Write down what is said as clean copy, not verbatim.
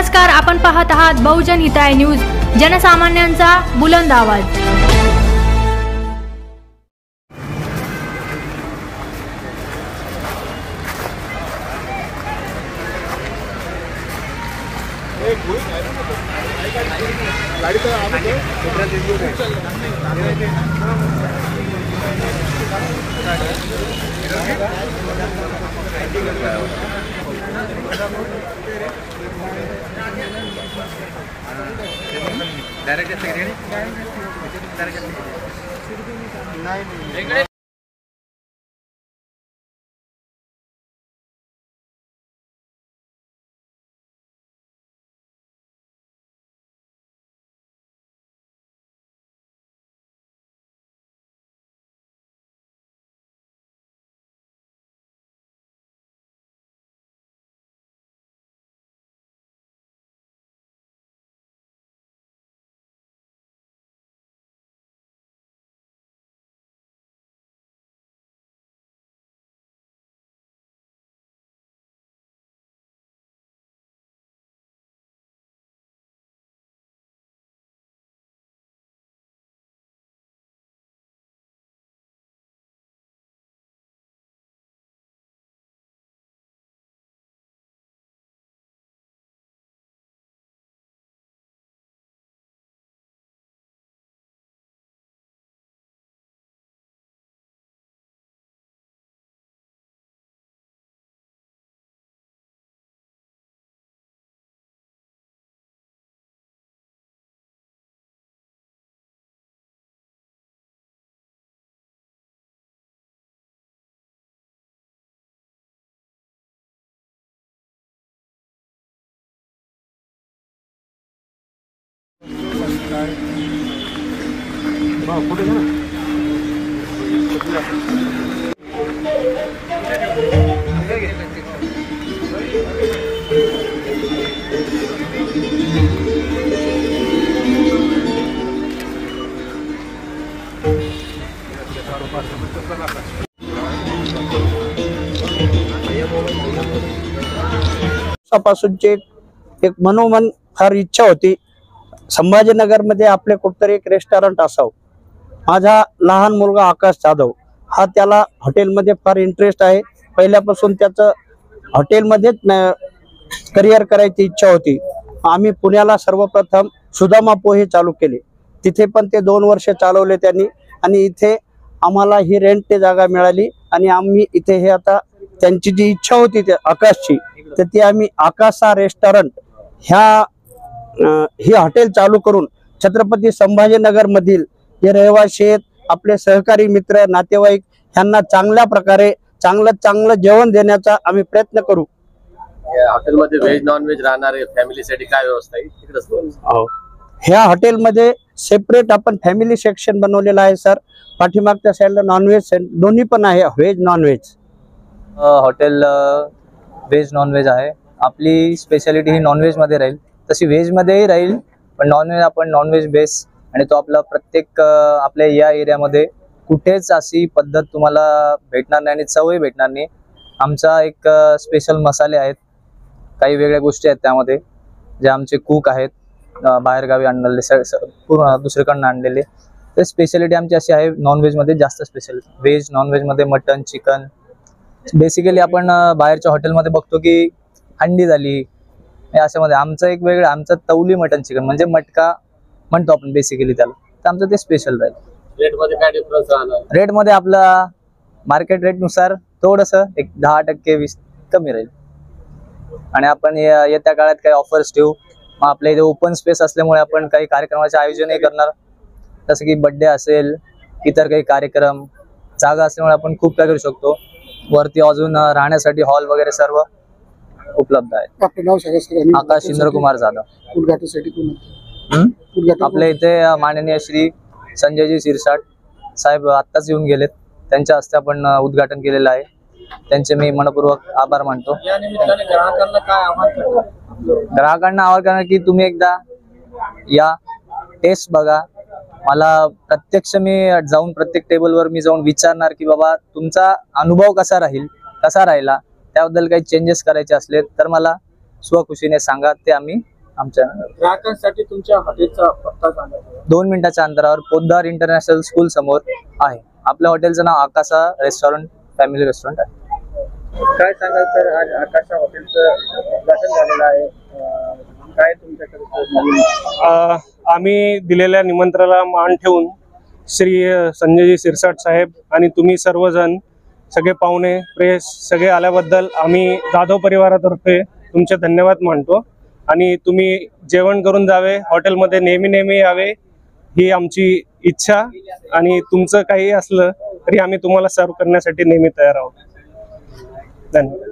नमस्कार, आपण पाहत आहात बहुजन हिताय न्यूज, जनसामान्यांचा बुलंद आवाज। पासूनची एक मनोमन फार इच्छा होती संभाजीनगर मध्ये आपले कुठतरी एक रेस्टॉरंट असावं। माझा लहान मुलगा आकाश जाधव हा त्याला हॉटेलमध्ये फार इंटरेस्ट आहे। पहिल्यापासून त्याचं हॉटेलमध्येच करिअर करायची इच्छा होती। आम्ही पुण्याला सर्वप्रथम सुदामा पोहे चालू केले, तिथे पण ते 2 वर्ष चालवले त्यांनी आणि इथे आम्हाला ही रेंटची जागा मिळाली आणि आम्ही इथे हे आता त्यांची जी इच्छा होती त्या आकाशची, तर ती आम्ही आकाशा रेस्टॉरंट ही हॉटेल चालू करून छत्रपती संभाजीनगर मधील जे रहिवासी आहेत, आपले सहकारी मित्र नातेवाईक यांना चांगल्या प्रकारे चांगलं जेवण देण्याचा आम्ही प्रयत्न करू। हॉटेलमध्ये व्हेज नॉन व्हेज राहणारे फॅमिलीसाठी काय व्यवस्था आहे तिकडेच? ह्या हॉटेलमध्ये सेपरेट आपण फॅमिली सेक्शन बनवलेलं आहे सर। पाठीमागच्या साईडला नॉन व्हेज दोन्ही पण आहे, veg non veg. Hotel veg non veg आहे। आपली स्पेशालिटी ही नॉन व्हेज मध्ये राहील, तशी व्हेज मध्येही राहील, पण नॉन व्हेज आपण नॉन व्हेज बेस आणि तो आपला प्रत्येक आपल्या या एरियामध्ये कुठेच अशी पद्धत तुम्हाला भेटणार नाही आणि चवही भेटणार नाही। आमचा एक स्पेशल मसाले आहेत, काही वेगळ्या गोष्टी आहेत त्यामध्ये, जे आमचे कुक आहेत बाहेरगावी आणलेले पूर्ण दुसरीकडून आणलेले। तर स्पेशालिटी आमची अशी आहे, नॉन व्हेज मध्ये जास्त स्पेशल, व्हेज नॉन व्हेज मध्ये मटन चिकन। बेसिकली आपण बाहेरच्या हॉटेलमध्ये बघतो की हंडी झाली अशामध्ये, आमचं एक वेगळं, आमचं तवली मटन चिकन म्हणजे मटका म्हणतो आपण बेसिकली त्याला, तर आमचं ते स्पेशल राहील। रेट मध्ये काय डिफरन्स राहणार? रेट मध्ये आपला मार्केट रेट नुसार थोडस एक 10% 20 कमी राहील आणि आपण येत्या काळात काही ऑफर्स ठेवू। मग आपल्या इथे ओपन स्पेस असल्यामुळे आपण काही कार्यक्रमाचे आयोजनही करणार, जसं की बर्थडे असेल, इतर काही कार्यक्रम, जागा असल्यामुळे आपण खूप काय करू शकतो। वरती अजून राहण्यासाठी हॉल वगैरे सर्व उपलब्ध आहे। आपलं नाव सांगा सर। आकाश इंद्रकुमार जाधव। उद्घाटनासाठी आपल्या इथे माननीय श्री संजयजी शिरसाट साहेब आत्ताच येऊन गेलेत, त्यांच्या हस्ते आपण उद्घाटन केलेलं आहे। त्यांचे मी मनपूर्वक आभार मानतो। या निमित्ताने ग्राहकांना काय आव्हान करतो? ग्राहकांना आवाहन करणार की तुम्ही एकदा या, टेस्ट बघा। मला प्रत्यक्ष मी जाऊन प्रत्येक टेबलवर मी जाऊन विचारणार की बाबा तुमचा अनुभव कसा राहिला, त्याबद्दल काही चेंजेस करायचे असले तर मला स्वखुशीने सांगा, ते आम्ही आमच्या ग्राहकांसाठी तुमच्या हॉटेलचा पत्ता सांगा. 2 मिनिटाच्या अंतरावर पोद्दार इंटरनॅशनल स्कूल समोर आहे. आपल्या हॉटेलचं नाव आकाशा रेस्टॉरंट फॅमिली रेस्टॉरंट आहे. काय सांगाल सर, आज आकाशा हॉटेलचं उद्घाटन झालेलं आहे. काय तुमच्याकडे आम्ही दिलेल्या निमंत्रणाला मान ठेवून श्री संजयजी सिरसाट साहेब आणि तुम्ही सर्वजण सगळे पाहुणे प्रेस सगळे आल्याबद्दल आम्ही जाधव परिवारातर्फे तुमचे धन्यवाद मानतो. आणि तुम्ही जेवण करून जावे, हॉटेलमध्ये नेहमी यावे ही आमची इच्छा. आणि तुमचं काही असलं तरी आम्ही तुम्हाला सर्व करण्यासाठी नेहमी तयार आहोत. धन्यवाद.